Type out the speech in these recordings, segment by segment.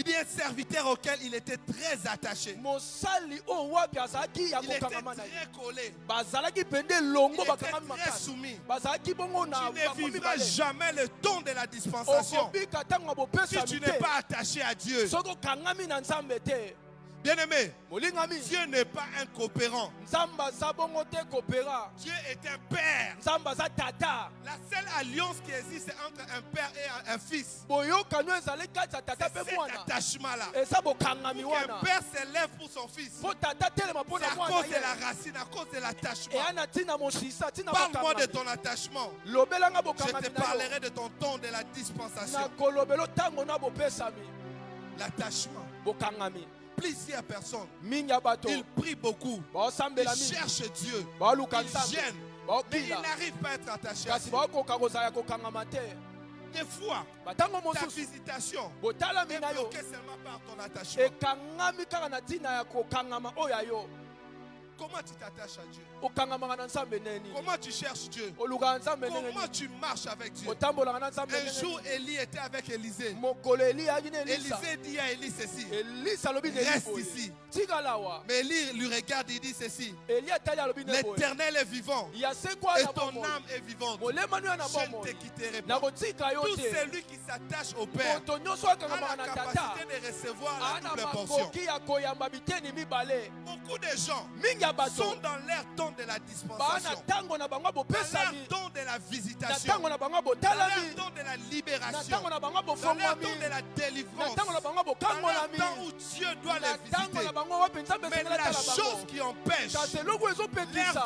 dit un serviteur auquel il était très attaché. Il était très collé. Il était très soumis. Tu ne vivras jamais le temps de la dispensation si tu n'es pas attaché à Dieu. Bien-aimé, Dieu n'est pas un coopérant. Dieu est un père. La seule alliance qui existe entre un père et un fils, c'est cet attachement-là. Un père s'élève pour son fils. C'est à cause de la racine, à cause de l'attachement. Parle-moi de ton attachement. Je te parlerai de ton temps de la dispensation. L'attachement. Plusieurs personnes, ils prient beaucoup, ils cherchent Dieu, ils gênent, mais ils n'arrivent pas à être attachés à Dieu. Des fois, ta visitation est bloquée seulement par ton attachement. Comment tu t'attaches à Dieu? Comment tu cherches Dieu? Comment tu marches avec Dieu? Un jour, Élie était avec Élisée. Élisée dit à Élie ceci: reste ici. Mais Élie lui regarde et dit ceci: l'Éternel est vivant et ton âme est vivante. Je ne te quitterai pas. Tout celui qui s'attache au Père a la capacité de recevoir la double portion. Beaucoup de gens sont dans leur temps de la dispensation, dans leur temps de la visitation, dans leur temps de la libération, dans leur temps de la délivrance, dans leur temps où Dieu doit les visiter. Mais la chose qui empêche leur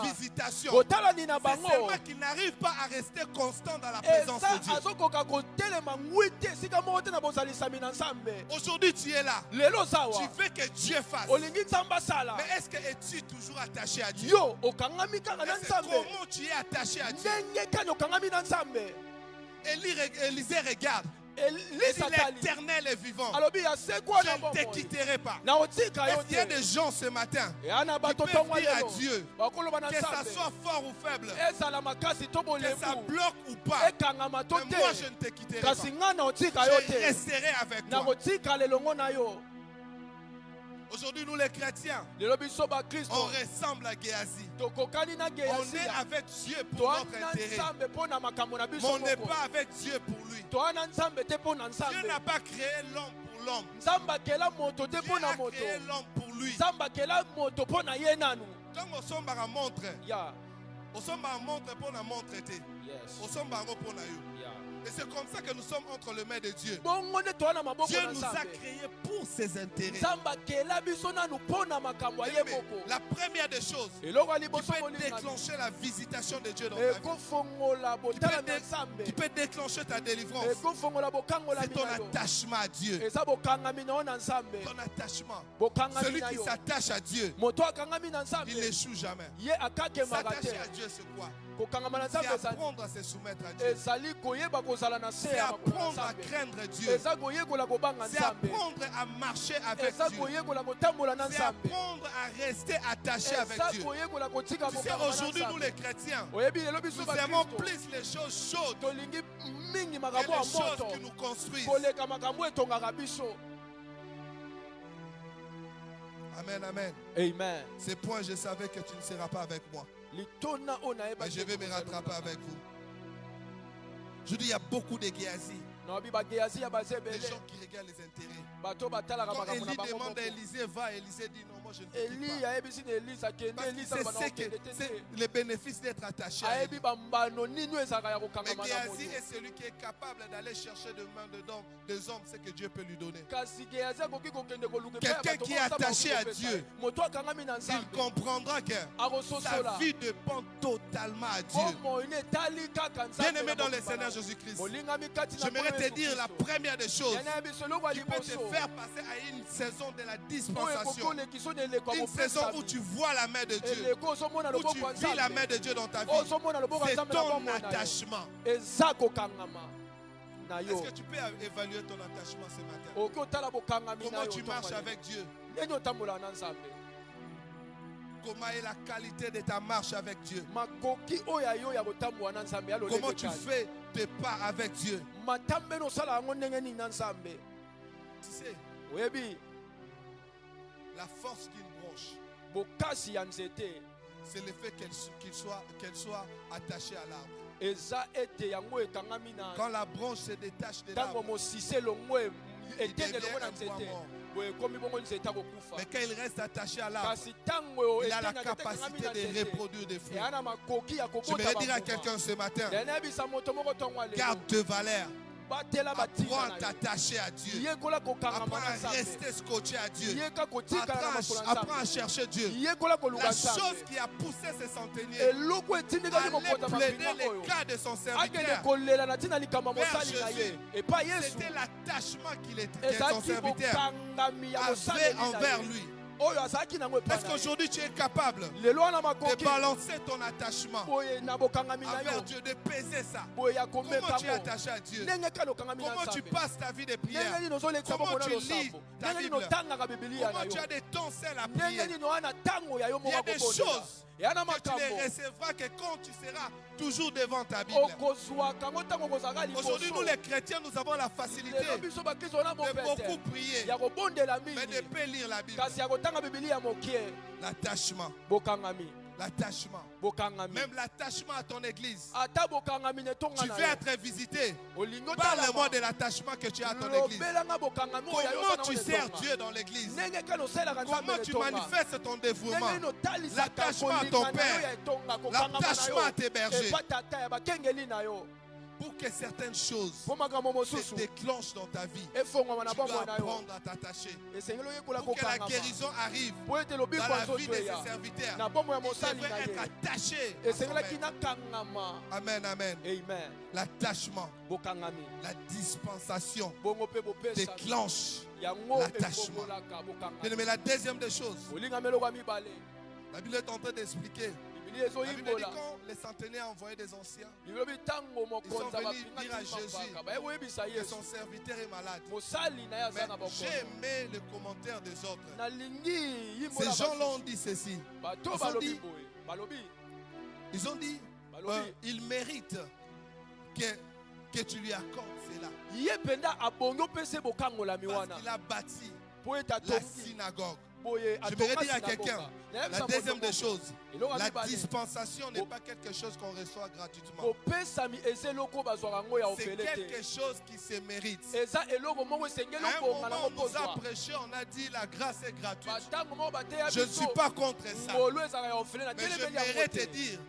visitation, c'est seulement qu'ils n'arrivent pas à rester constants dans la présence de Dieu. Aujourd'hui tu es là, tu veux que Dieu fasse. Mais est-ce que es-tu toujours attaché à Dieu? Comment tu es attaché à Dieu? Élisée regarde. L'Éternel est vivant. Je ne te quitterai pas. Est-ce qu'il y a des gens ce matin qui peuvent dire à Dieu, que ça soit fort ou faible, que ça bloque ou pas, mais moi je ne te quitterai pas. Je resterai avec toi. Aujourd'hui, nous les chrétiens, on ressemble à Géasi. On est avec Dieu pour notre intérêt, mais on n'est pas avec Dieu pour lui. Dieu n'a pas créé l'homme pour l'homme. Dieu a créé l'homme pour lui. Quand on sommes à montre, on sommes à montre pour la montre. On sommes à pour la. Et c'est comme ça que nous sommes entre les mains de Dieu. Dieu nous a créés pour ses intérêts. La première des choses qui peut déclencher la visitation de Dieu dans ta vie, qui peut déclencher ta délivrance, c'est ton attachement à Dieu. Ton attachement. Celui qui s'attache à Dieu, il n'échoue jamais. S'attacher à Dieu, c'est quoi? C'est apprendre à se soumettre à Dieu. C'est apprendre à craindre Dieu. C'est apprendre à marcher avec Dieu. C'est apprendre à rester attaché avec Dieu. Tu sais, aujourd'hui, nous les chrétiens, nous aimons plus les choses chaudes que les choses qui nous construisent. Amen, amen. Amen. Ces points, je savais que tu ne seras pas avec moi. Mais je vais me rattraper avec vous. Je dis, il y a beaucoup de Géasi. Des gens qui regardent les intérêts. Quand Élie demande à Élisée, va, Élisée dit non, moi je ne te quitte pas. C'est le bénéfice d'être attaché à lui. Mais Géasi est celui qui est capable d'aller chercher de main des hommes ce que Dieu peut lui donner. Quelqu'un qui est attaché à Dieu, il comprendra que sa vie dépend totalement à Dieu. Bien-aimé dans le Seigneur Jésus-Christ, j'aimerais te dire la première des choses qui peut te faire passer à une saison de la dispensation, une saison où tu vois la main de Dieu, où tu vis la main de Dieu dans ta vie. C'est ton attachement. Est-ce que tu peux évaluer ton attachement ce matin? Comment tu marches avec Dieu? Comment est la qualité de ta marche avec Dieu? Comment tu fais tes pas avec Dieu? Tu sais, La force d'une branche, c'est le fait qu'elle soit attachée à l'arbre. Quand la branche se détache de l'arbre, il devient un bois mort. Mais quand il reste attaché à l'arbre, il a la capacité de reproduire des fruits. Je voudrais dire à quelqu'un ce matin, garde de valeur. Apprends à t'attacher à Dieu. Apprends à rester scotché à Dieu. Apprends à chercher Dieu. La chose qui a poussé ce centenier à plaider les cas de son serviteur vers Jésus, c'était l'attachement que son serviteur avait envers lui. Est-ce qu'aujourd'hui tu es capable de balancer ton attachement envers Dieu, de peser ça? Comment tu es attaché à Dieu? Comment tu passes ta vie de prière? Comment tu lis ta Bible? Comment tu as des temps seuls à prier? Il y a des choses que tu ne recevras que quand tu seras toujours devant ta Bible. Aujourd'hui, nous les chrétiens, nous avons la facilité de beaucoup prier, mais de ne pas lire la Bible. L'attachement. L'attachement. Même l'attachement à ton église. Tu veux être visité. Parle-moi de l'attachement que tu as à ton église. Comment tu sers Dieu dans l'église? Comment tu manifestes ton dévouement? L'attachement à ton père. L'attachement à tes bergers. Pour que certaines choses se déclenchent dans ta vie, tu dois apprendre à t'attacher. Pour que la guérison arrive dans la vie de ses serviteurs, il devrait être attaché à son maître. Amen, amen. L'attachement, la dispensation déclenche l'attachement. Mais la deuxième des choses, la Bible est en train d'expliquer. La Bible dit quand les centenaires envoyaient des anciens, ils sont venus dire à Jésus que son serviteur est malade. Mais j'ai aimé le commentaire des autres. Ces gens-là ont dit ceci. Ils ont dit il mérite que tu lui accordes cela. Parce qu'il a bâti la synagogue. Je voudrais dire à quelqu'un, la deuxième des choses, la dispensation n'est pas quelque chose qu'on reçoit gratuitement. C'est quelque chose qui se mérite. À un moment, on nous a prêché, on a dit la grâce est gratuite. Je ne suis pas contre ça. Mais je voudrais te dire,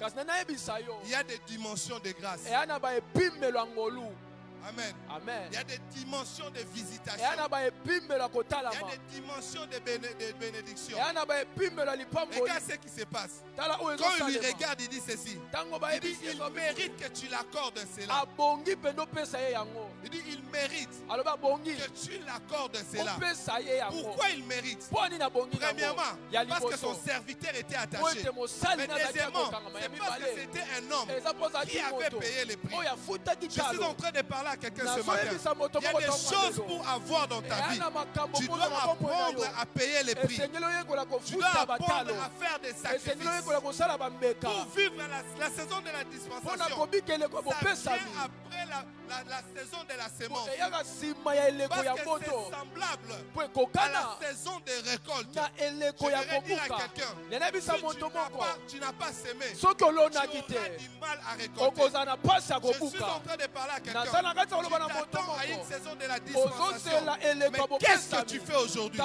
il y a des dimensions de grâce. Amen. Amen. Il y a des dimensions de visitation. Il y a des dimensions de bénédiction. Regarde ce qui se passe. Quand il lui regarde, il dit ceci. Il dit, il mérite que tu l'accordes cela. Il dit, il mérite que tu l'accordes cela. Pourquoi il mérite? Premièrement, parce que son serviteur était attaché. Mais deuxièmement, c'est parce que c'était un homme qui avait payé les prix. Je suis en train de parler à quelqu'un ce matin. Il y a des choses pour avoir dans ta vie. Tu dois apprendre à payer les prix. Tu dois apprendre à faire des sacrifices. Pour vivre la saison de la dispensation, ça vient après la saison de la sémence. Parce que c'est semblable à la saison des récoltes. Je voudrais dire à quelqu'un, si tu n'as pas sémé, tu auras du mal à récolter. Je suis en train de parler à quelqu'un. Tu t'attends à une saison de la dispensation. Mais qu'est-ce que tu fais aujourd'hui?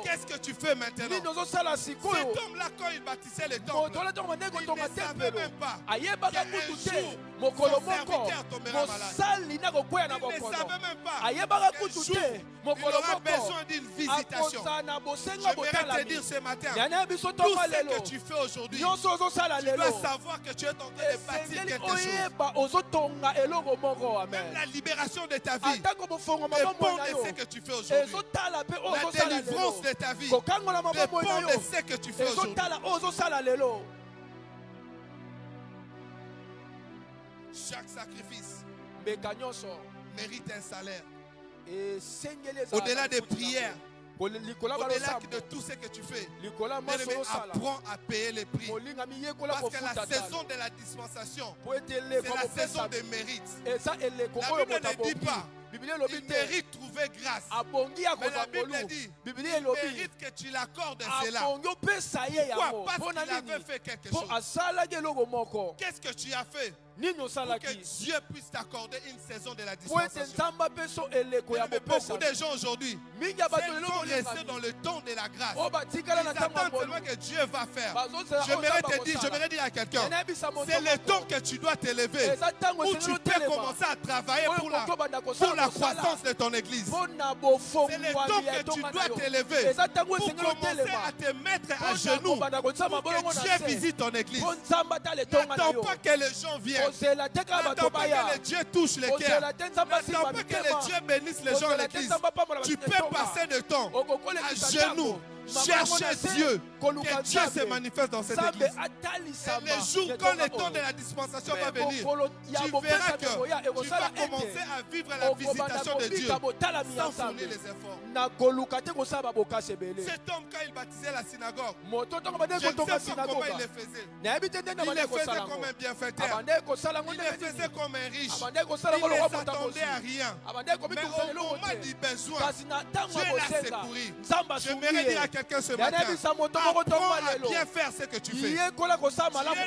Qu'est-ce que tu fais maintenant? Cet homme-là, quand il bâtissait le temple, il ne savait même pas qu'un jour, son serviteur tombera malade. Il ne savait même pas qu'un jour, il aura besoin d'une visitation. J'aimerais te dire ce matin, tout ce que tu fais aujourd'hui, tu dois savoir que tu es en train de bâtir quelque chose. Même la libération de ta vie dépend de ce que tu fais aujourd'hui. La délivrance de ta vie dépend de ce que tu fais aujourd'hui. Chaque sacrifice mérite un salaire. Au-delà des prières, au-delà de tout ce que tu fais, apprends à payer les prix. Parce que la saison de la dispensation, c'est la saison de mérite. La Bible ne dit pas Il mérite de trouver grâce. Mais la Bible dit, il mérite que tu l'accordes cela. Pourquoi? Parce qu'il avait fait quelque chose. Qu'est-ce que tu as fait pour que Dieu puisse t'accorder une saison de la dispensation? Beaucoup de gens aujourd'hui, ils sont restés dans le temps de la grâce. Ils attendent seulement que Dieu va faire. J'aimerais dire à quelqu'un, c'est le temps que tu dois t'élever, où tu peux commencer à travailler pour la croissance de ton église. C'est le temps que tu dois t'élever pour commencer à te mettre à genoux pour que Dieu visite ton église. N'attends pas que les gens viennent. N'attends pas que Dieu touche les cœurs. N'attends pas que Dieu bénisse les gens à l'église. Tu peux passer de temps à genoux, chercher Dieu, que Dieu se manifeste dans cette église. Et les jours, quand le temps de la dispensation va venir, tu verras que tu vas commencer à vivre la visitation de Dieu sans fournir les efforts. Cet homme, quand il baptisait la synagogue, je ne sais pas comment il le faisait. Il le faisait comme un bienfaiteur. Il le faisait comme un riche. Il ne s'attendait à rien. Mais au moment du besoin, Dieu l'a secouru. J'aimerais dire à quelqu'un ce matin, apprends à bien faire ce que tu fais. Tu es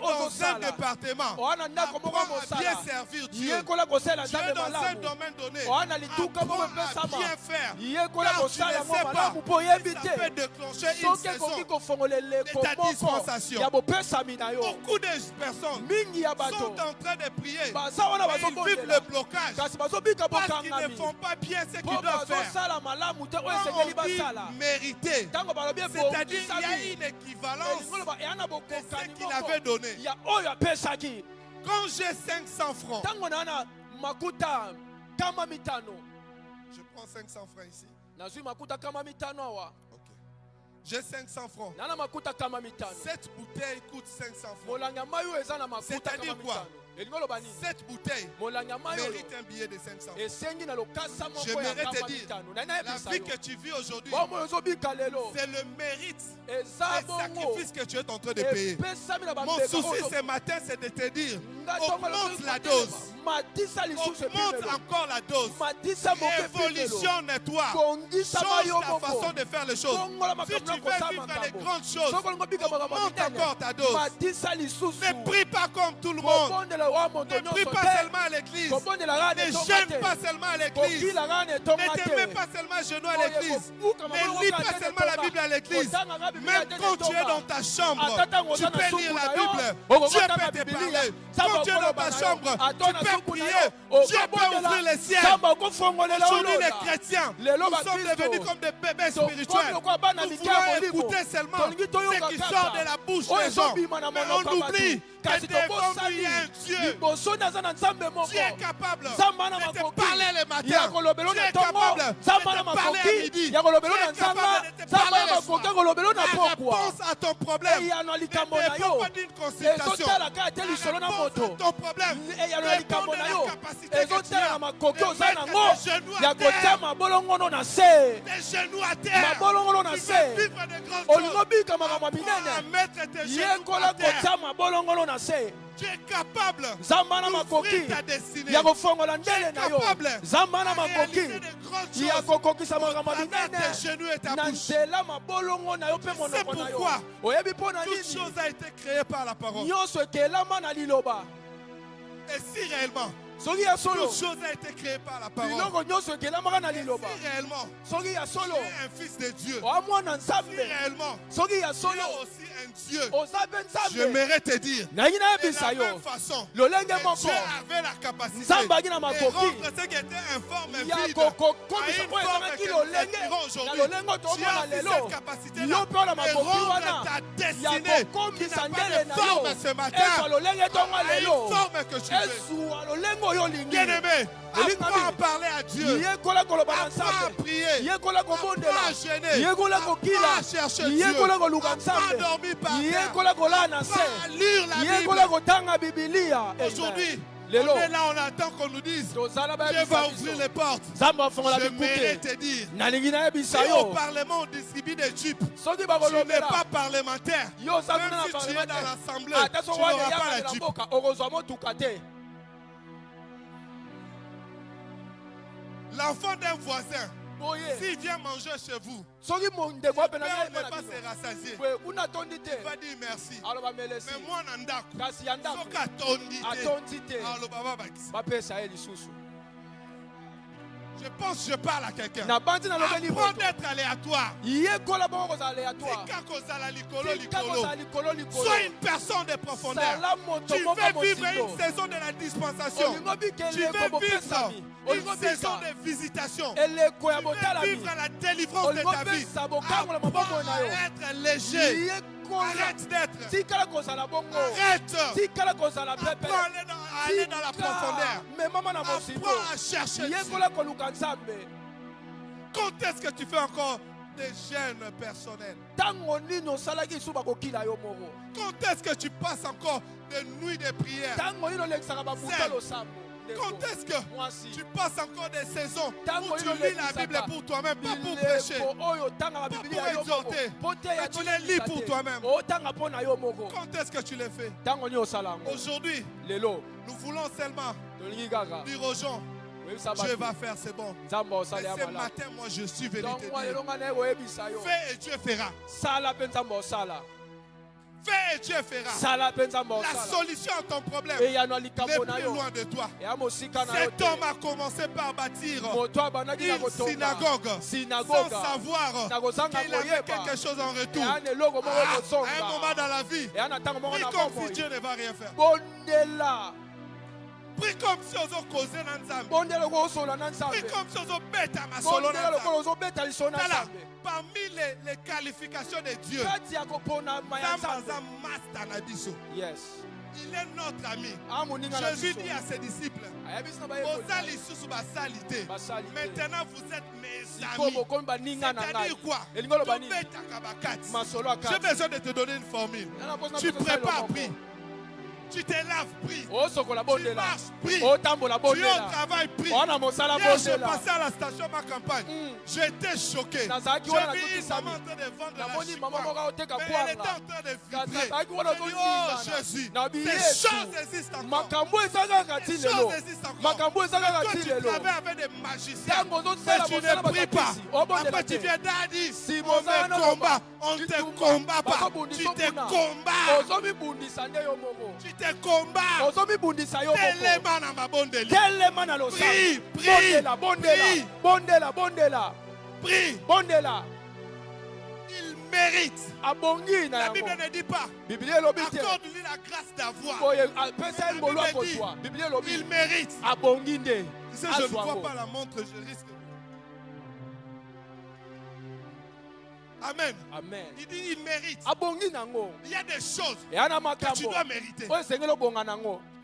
dans un département, apprends à bien servir Dieu. Tu es dans un domaine donné, apprends à bien faire. Car tu ne sais pas si ça peut déclencher une saison de ta dispensation. Beaucoup de personnes sont en train de prier, mais ils vivent le blocage parce qu'ils ne font pas bien ce qu'ils doivent faire. Quand on dit mériter, c'est-à-dire qu'il y a une équivalence de ce qu'il avait donné. Quand j'ai 500 francs, je prends 500 francs ici. Ok. J'ai 500 francs. Cette bouteille coûte 500 francs. C'est-à-dire quoi? Cette bouteille mérite un billet de 500 francs. J'aimerais te dire, la vie que tu vis aujourd'hui, c'est le mérite et sacrifice que tu es en train de payer. Mon souci ce matin, c'est de te dire, augmente la dose. Augmente encore la dose. Évolutionne-toi. Change ta façon de faire les choses. Si tu veux vivre les grandes choses, augmente encore ta dose. Ne prie pas comme tout le monde. Ne prie pas seulement à l'église. Ne jeûne pas seulement à l'église. Ne te mets pas seulement à genoux à l'église. Ne lis pas seulement la Bible à l'église. Même quand tu es dans ta chambre, tu peux lire la Bible. Dieu peut te parler. Quand tu es dans ta chambre, tu peux prier. Dieu peut ouvrir les ciels. Aujourd'hui, les chrétiens, nous sommes devenus comme des bébés spirituels. Nous voulons écouter seulement ce qui sort de la bouche des gens. Mais on oublie que devant nous, il y a un Dieu. Dieu est capable de te parler le matin. Dieu est capable de te parler à midi. Dieu est capable de te parler le soir. La réponse à ton problème ne dépend pas d'une consultation. La réponse à ton problème dépend de la capacité que tu as de mettre les genoux à terre. Tu veux vivre de grandes choses. Apprends à mettre tes genoux à terre. Tu es capable d'ouvrir ta destinée. Tu es capable de réaliser de grandes choses au travers tes genoux et ta bouche. C'est pourquoi toute chose a été créée par la parole. Et si réellement toute chose a été créée par la parole, et si réellement tu es un fils de Dieu, si réellement tu es aussi un Dieu, j'aimerais te dire de la même façon que Dieu avait la capacité de rendre ce qui était informe vide à une forme que nous respirons aujourd'hui. Tu as aussi cette capacité de rendre ta destinée qui n'a pas de forme ce matin à une forme que tu veux. Bien-aimé, apprends à parler à Dieu, apprends à prier, apprends à gêner, apprends à chercher Dieu, apprends à dormir par terre, apprends à lire la Bible. Aujourd'hui, on est là, on attend qu'on nous dise Dieu va ouvrir les portes. J'aimerais te dire, si au Parlement on distribue des jupes, tu n'es pas parlementaire. Même si tu es dans l'Assemblée, tu n'auras pas la jupe. L'enfant d'un voisin, s'il vient manger chez vous, le père ne pas se rassasier. Il va dire merci. Mais moi, je pense que je parle à quelqu'un. Apprends d'être aléatoire. Sois une personne de profondeur. Tu veux vivre une saison de la dispensation. Tu veux vivre une saison de visitation. Tu veux vivre la délivrance de ta vie. Apprends à être léger. Arrête d'être. Arrête. Apprends à aller dans la profondeur. Apprends à chercher Dieu. Quand est-ce que tu fais encore des jeûnes personnels? Quand est-ce que tu passes encore des nuits de prière? Quand est-ce que tu passes encore des saisons où tu lis la Bible pour toi-même, pas pour prêcher, pas pour exhorter, mais tu les lis pour toi-même? Quand est-ce que tu les fais? Aujourd'hui, nous voulons seulement dire aux gens, Dieu va faire, c'est bon. Mais ce matin, moi, je suis venu te dire, fais et Dieu fera. Fais et Dieu fera. La solution à ton problème n'est plus loin de toi. Cet homme a commencé par bâtir une synagogue sans savoir qu'il avait quelque chose en retour. À un moment dans la vie, prie comme si Dieu ne va rien faire. Prie comme si on a causé dans prie comme si on a bête à ma solo. Parmi les qualifications de Dieu, yes. Il est notre ami. Jésus dit à ses disciples, maintenant vous êtes mes amis. C'est-à-dire quoi? J'ai besoin de te donner une formule. Tu prépares, prie. Tu te laves, prie. Tu marches, prie. Tu es au travail, prie. Hier, j'ai passé à la station ma campagne. J'étais choqué. J'ai vu une maman en train de vendre la chipouane. Mais elle était en train de vibrer. J'ai dit, oh Jésus, ces choses existent encore. Ces choses existent encore. Quand tu travailles avec des magiciens, mais tu ne pries pas. Après tu viens d'Addis, on te combat. On ne te combat pas. Tu te combats. Tu te combats. Prie. Il mérite. La Bible ne dit pas. Accorde-lui la grâce d'avoir. Il mérite. Si je ne vois pas la montre, je risque. Amen. Amen. Il dit il mérite. Il y a des choses que tu dois mériter.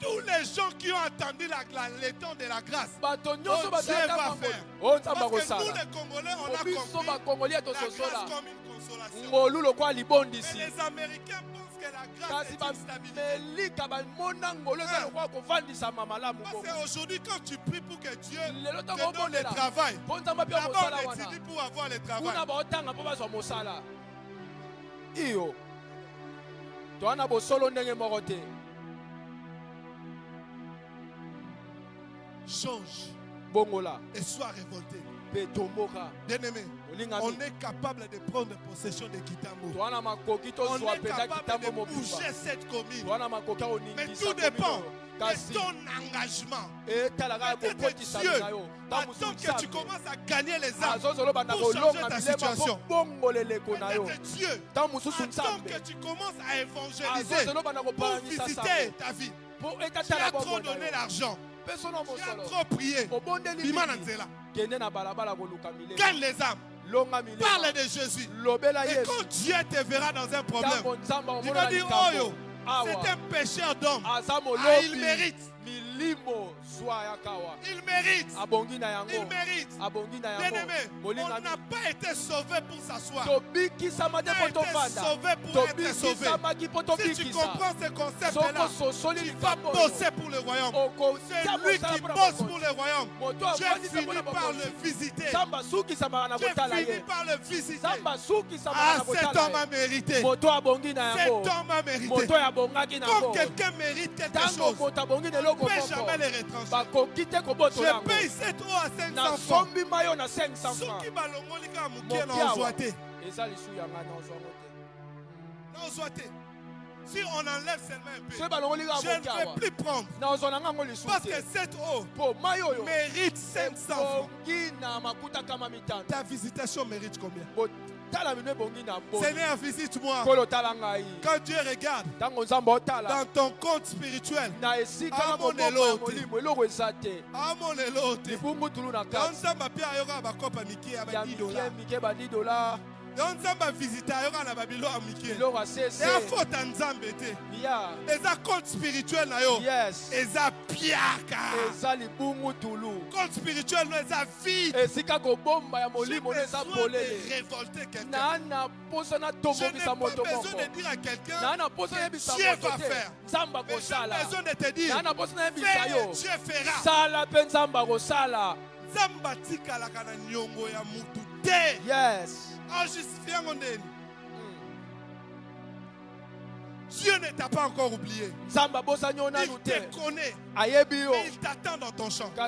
Tous les gens qui ont attendu le temps de la grâce, Dieu va faire. Parce que nous les Congolais, on a compris la grâce comme une consolation. Mais les Américains pensent que la grâce est une stabilité. Parce qu'aujourd'hui, quand tu pries pour que Dieu te donne le travail, d'abord on étudie pour avoir le travail. Change et sois révolté. Bien-aimé, on est capable de prendre possession de Kitambo. On est capable de bouger cette commune. Mais tout dépend de ton engagement. Peut-être Dieu attend que tu commences à gagner les âmes pour changer ta situation. Peut-être Dieu attend que tu commences à évangéliser pour visiter ta vie. Tu as trop donné l'argent. Tu as trop prié. Gagne les âmes. Parle de Jésus. Et quand Dieu te verra dans un problème, il va dire, oh yo, c'est un pécheur d'homme. Il mérite. Il mérite. Il mérite. Bien-aimé, on n'a pas été sauvé pour s'asseoir. On a été sauvé pour être sauvé. Si tu comprends ce concept-là, tu vas bosser pour le royaume. C'est lui qui bosse pour le royaume. Dieu finit par le visiter. Dieu finit par le visiter. Ah, cet homme a mérité. Cet homme a mérité. Quand quelqu'un mérite quelque chose, on ne peut jamais le retrancher. Je paye cette eau à 500 francs. Ceux qui balongoli ka mukie na ozwate. Na ozwate. Si on enlève seulement un peu, je ne vais plus prendre. Parce que cette eau mérite 500 francs. Ta visitation mérite combien? Seigneur, visite-moi. Quand Dieu regarde dans ton compte spirituel, Nzamba visita yoka na babilo amike. Ya fota nzambe te. Eza compte spirituel na yo. Eza piaka. Eza libungu tulu. Compte spirituel no eza vide. Esika ko bomba ya molimo eza polele. Révolter quelqu'un. Na posa na tobomisa moto moko. J'ai besoin de dire à quelqu'un. Na posa yebisa moto. Dieu va faire. Nzamba ko sala. J'ai besoin de te dire. Na posa yebisa yo. Dieu fera. Sala pe nzamba ko sala. Nzamba tikala kana nyongo ya mutu te. Yes. En justifiant mon ennemi. Dieu ne t'a pas encore oublié. Il te connaît. Mais il t'attend dans ton champ. Bien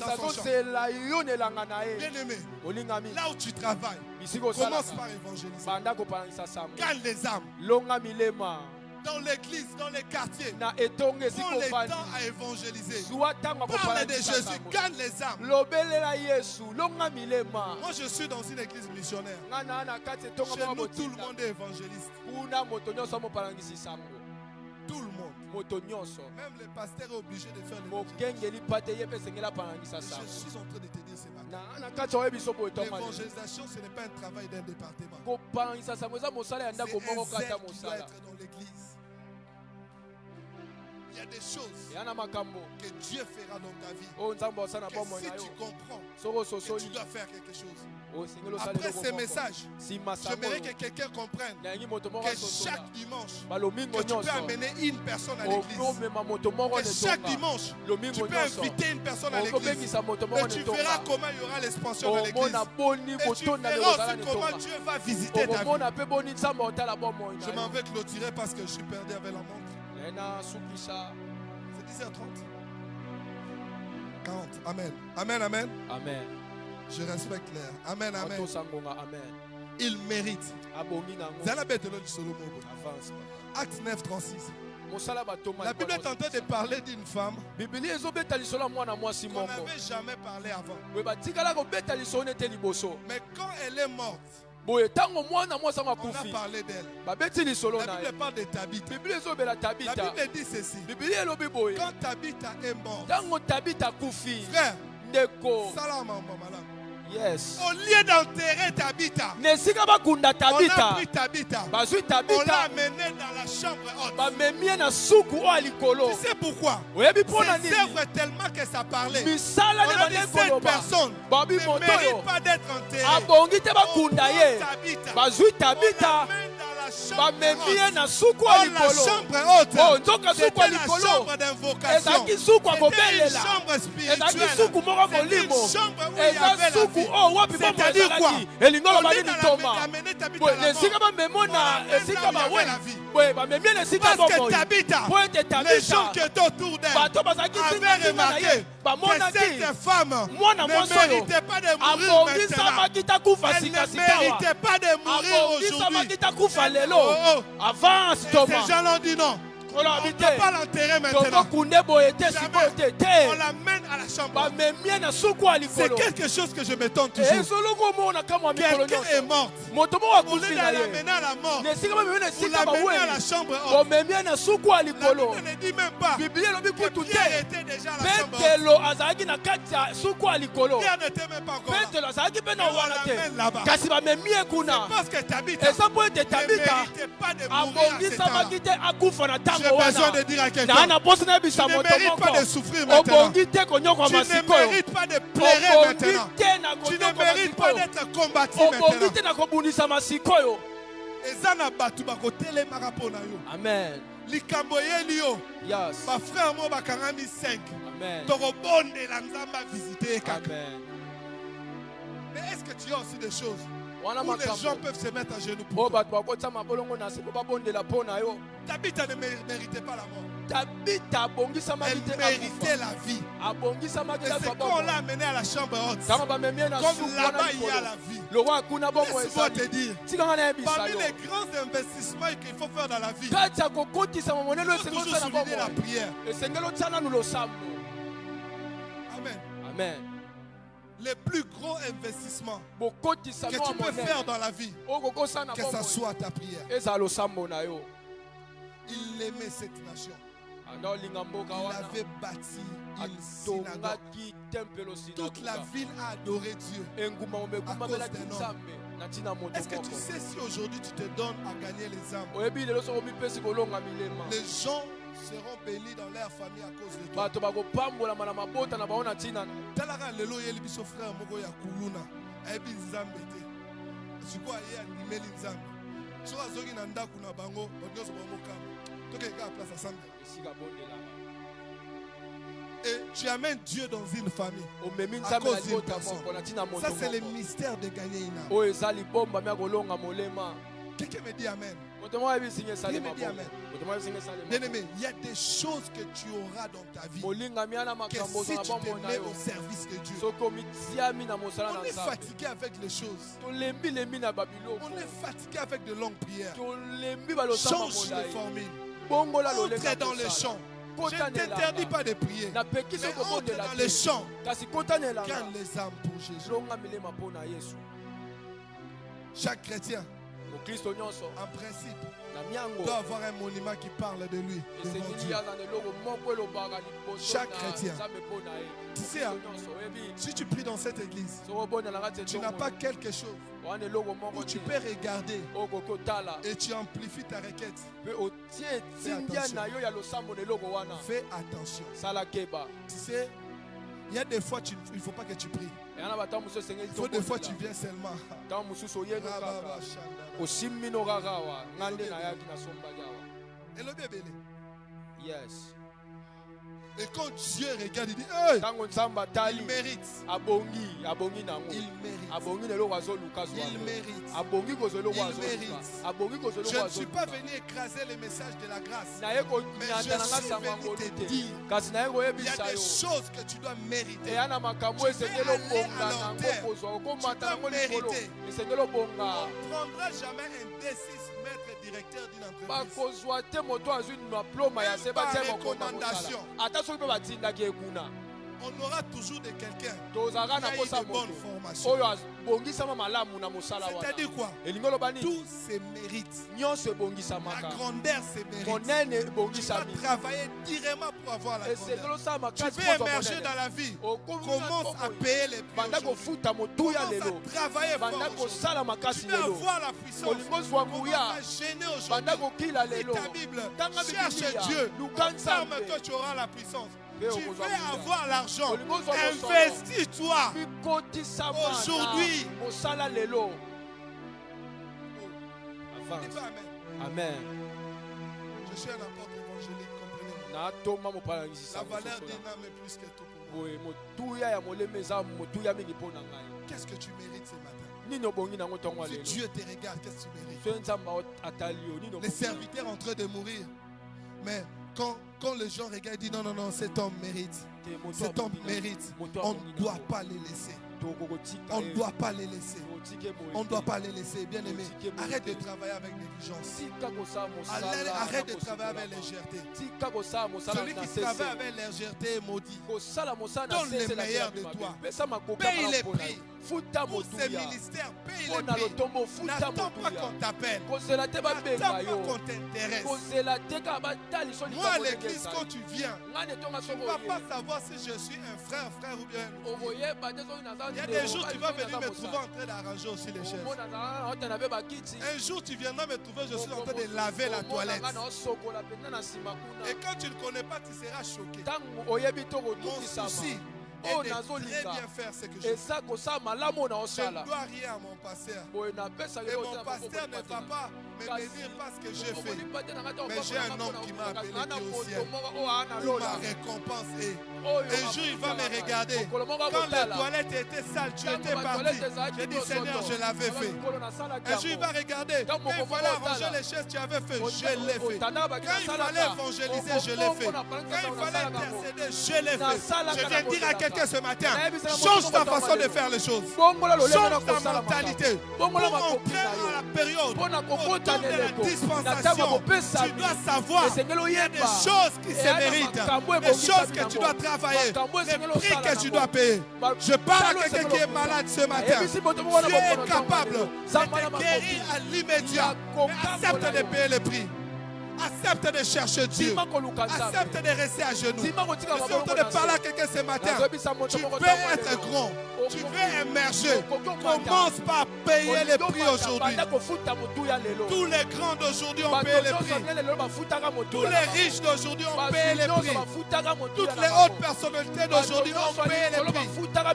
aimé, là où tu travailles, commence par évangéliser. Gagne les âmes. Dans l'église, dans les quartiers, prends le temps à évangéliser. Parle de Jésus, gagne les âmes. Moi, je suis dans une église missionnaire. Chez nous, tout le monde est évangéliste. Tout le monde. Même les pasteurs sont obligés de faire l'évangélisation. Je suis en train de te dire ce matin. L'évangélisation, ce n'est pas un travail d'un département. C'est un zèle qui doit être dans l'église. Il y a des choses que Dieu fera dans ta vie. Que si tu comprends que tu dois faire quelque chose. Après ces messages, j'aimerais que quelqu'un comprenne que chaque dimanche, que tu peux amener une personne à l'église. Que chaque dimanche, tu peux inviter une personne à l'église. Et tu verras comment il y aura l'expansion de l'église. Et tu verras aussi comment Dieu va visiter ta vie. Je m'en vais clôturer parce que je suis perdu avec la montre. C'est 10h30. 40. Amen. Amen, amen. Amen. Je respecte l'air. Amen, amen. Il mérite. Acte 9, 36. La Bible est en train de parler d'une femme qu'on n'avait jamais parlé avant. Mais quand elle est morte, on a parlé d'elle. La Bible parle de Tabitha. La Bible dit ceci. Quand Tabitha est morte, frère, salam maman. Yes. Au lieu d'enterrer Tabitha, on a pris Tabitha, on l'a amené dans la chambre haute. Tu sais pourquoi? Ces œuvres tellement que ça parlait. On a dit cette personne ne mérite pas d'être enterrée. Oh, Tabitha, on l'amène dans la chambre haute. C'était la chambre d'invocation. C'était une chambre spirituelle. C'était une chambre où il y avait la vie. C'est-à-dire quoi? On est d'amener Tabitha à la mort. Parce que Tabitha, les gens qui étaient autour d'elle avaient remarqué que cette femme ne méritait pas de mourir maintenant. Elle ne méritait pas de mourir aujourd'hui. Ces gens l'ont dit non. On ne peut pas l'enterrer maintenant. On l'amène à la chambre. C'est quelque chose que je m'étonne toujours. Quelqu'un est mort. On est l'amener à la mort. On l'amène à la chambre haute. La Bible ne dit même pas que Pierre était déjà à la chambre haute. Pierre n'était même pas encore là. On l'amène là-bas. C'est parce que Tabitha ne méritait pas de mourir à cet âge. J'ai besoin de dire à quelqu'un, tu ne mérites pas de souffrir maintenant. Tu ne mérites pas de pleurer maintenant. Tu ne mérites pas d'être combattu maintenant. Ezana batu bakotelemaka pona yo. Amen. Likambo yeli yo. Yes. Ba frère mo bakangami 5. Amen. Torobonde la nzamba visiter kaka. Amen. Mais est-ce que tu as aussi des choses où les gens peuvent se mettre à genoux pour toi? Tabitha ne méritait pas la mort. Elle méritait la vie. Et c'est quand on l'a amenée à la chambre haute, comme là-bas il y a la vie. Laisse-moi te dire, parmi les grands investissements qu'il faut faire dans la vie, il faut toujours souligner la prière. Amen. Amen. Les plus gros investissements que tu peux faire dans la vie, que ce soit ta prière. Il aimait cette nation. Il avait bâti une synagogue. Toute la ville a adoré Dieu à cause d'un homme. Est-ce que tu sais si aujourd'hui tu te donnes à gagner les âmes, les gens seront bénis dans leur famille à cause de toi? Talara lelo yeli biso frère moko ya kuluna ebi nzambe te siko aye animeli nzambe so azoki na ndaku na bango bonyoso bomokama toke ka place ensemble. Et tu amènes Dieu dans une famille à cause d'une personne. Ça c'est le mystère de gagner une âme. Quelqu'un me dit amen. Bien-aimé, il y a des choses que tu auras dans ta vie que si tu te mets au service de Dieu. On est fatigué avec les choses. On est fatigué avec de longues prières. Change de formule. Entre dans les champs. Je ne t'interdis pas de prier. Mais entre dans les champs. Gagne les âmes pour Jésus. Chaque chrétien, en principe, doit avoir un monument qui parle de lui. Chaque chrétien. Tu sais, si tu pries dans cette église, tu n'as pas quelque chose où tu peux regarder et tu amplifies ta requête. Fais attention. Tu sais, il y a des fois, il ne faut pas que tu pries. Il faut des fois, tu viens seulement. Yes. Et quand Dieu regarde, il dit hey, il mérite. Je ne suis pas venu écraser les messages de la grâce, mais je suis venu te dire il y a des choses que tu dois mériter. Tu peux aller à l'enterre, tu dois mériter. On ne prendra jamais un D6 maître directeur d'une entreprise. Par recommandation. On aura toujours de quelqu'un qui a eu de bonnes formations. C'est-à-dire quoi? Tout se mérite. La grandeur se mérite. Tu vas travailler directement pour avoir la grandeur. Tu veux émerger dans la vie. Commence à payer les prix. Commence à travailler fort. Tu veux avoir la puissance. Commence à gêner aujourd'hui. Lis ta Bible. Cherche Dieu. Ensemble, toi tu auras la puissance. Tu veux avoir l'argent, investis-toi aujourd'hui. Amen. Je suis un apôtre évangélique, comprenez-moi. La valeur d'une âme est plus que tout pour moi. Qu'est-ce que tu mérites ce matin? Si Dieu te regarde, qu'est-ce que tu mérites? Les serviteurs en train de mourir, mais quand les gens regardent, ils disent non, non, non, cet homme mérite. Cet homme mérite. On ne doit pas les laisser. On ne doit pas les laisser. On ne doit pas les laisser. Bien aimé, arrête de travailler avec négligence. Arrête de travailler avec légèreté. Celui qui travaille avec légèreté est maudit. Donne le meilleur de toi. Paye les prix. Pour ces ministères, paye les prix. N'attends pas qu'on t'appelle. N'attends pas qu'on t'intéresse. Moi, à l'église, quand tu viens, tu ne vas pas savoir si je suis un frère ou bien un autre. Il y a des jours, tu vas venir me trouver en train d'arranger aussi les chaises. Un jour, tu viendras me trouver, je suis en train de laver la toilette. Et quand tu ne connais pas, tu seras choqué. Mon souci est de très bien faire ce que je fais. Je ne dois rien à mon pasteur. Et mon pasteur ne va pas me bénir parce que j'ai fait. Mais j'ai un homme qui m'a appelé au ciel. Où ma récompense est. Un jour, il va me regarder. Quand les toilettes étaient sales, tu étais parti. J'ai dit, Seigneur, je l'avais fait. Un jour, il va regarder. Quand il fallait arranger les chaises, tu avais fait. Je l'ai fait. Quand il fallait évangéliser, je l'ai fait. Quand il fallait intercéder, je l'ai fait. Je viens dire à quelqu'un ce matin, change ta façon de faire les choses. Change ta mentalité. Pour entrer dans la période autour de la dispensation, tu dois savoir qu'il y a des choses qui se méritent, des choses que tu dois travailler, les prix que tu dois payer. Je parle à quelqu'un qui est malade ce matin. Tu es capable de te guérir à l'immédiat. Accepte de payer le prix. Accepte de chercher Dieu. Accepte de rester à genoux. Je suis en train de parler à quelqu'un ce matin. Tu veux être grand. Tu veux émerger. Commence par payer les prix aujourd'hui. Tous les grands d'aujourd'hui ont payé les prix. Tous les riches d'aujourd'hui ont payé les prix. Toutes les hautes personnalités d'aujourd'hui ont payé les prix. Dans la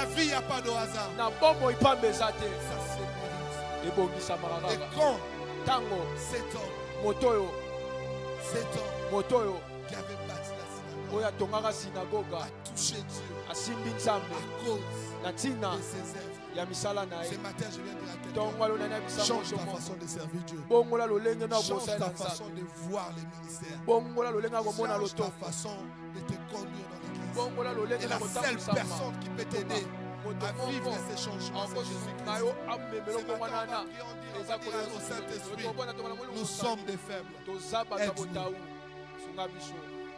vie, il n'y a pas de hasard. Ça, c'est et quand cet homme qui avait bâti la synagogue a touché Dieu à cause de ses œuvres. Ce matin, je viens de dire à quelqu'un, change ta façon de servir Dieu. Change ta façon de voir les ministères. Change ta façon de te conduire dans l'église. Et la seule personne qui peut t'aider à vivre ces changements, c'est Jésus-Christ. C'est ma prière au Saint-Esprit. Nous sommes des faibles. Aide-nous.